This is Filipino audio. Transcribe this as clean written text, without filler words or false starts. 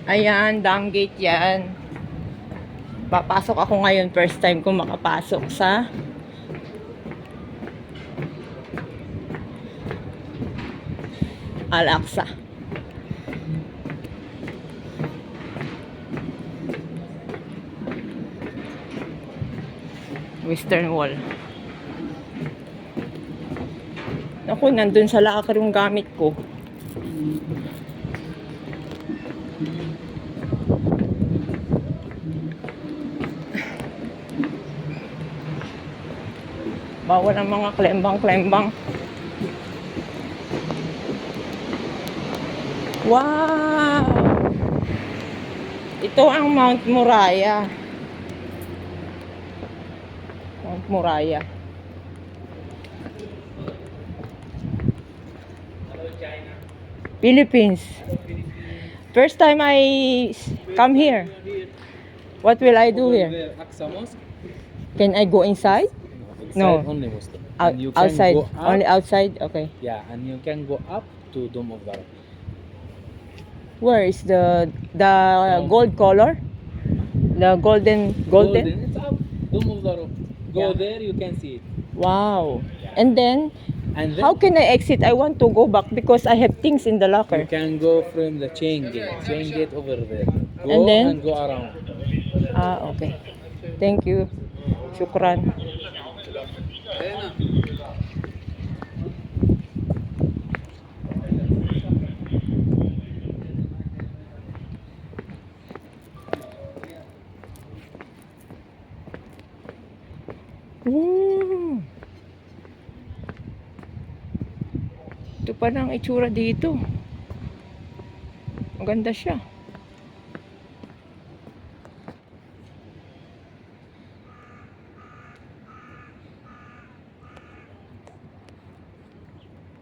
Ayan, dam gate yan. Papasok ako ngayon. First time ko makapasok sa Al-Aqsa. Western Wall. Ako, nandun sa locker yung gamit ko. Bawal ang mga klembang-klembang. Wow! Ito ang Mount Moriah. Mount Moriah. Philippines. First time I come here. What will I do here? Aqsa Mosque. Can I go inside? No. Only Muslim. Out, And you can outside. go up, Only outside? Okay. Yeah, and you can go up to Dome of the Rock. Where is the gold color? The golden. It's up. Dome of the Rock. Go Yeah. there, you can see it. Wow. And then, And then how can I exit? I want to go back because I have things in the you locker. can go from the chain gate. Chain gate over there. Go And then? and go around. Ah, okay. Thank you. Shukran. Ito pa ang itsura dito. Maganda siya.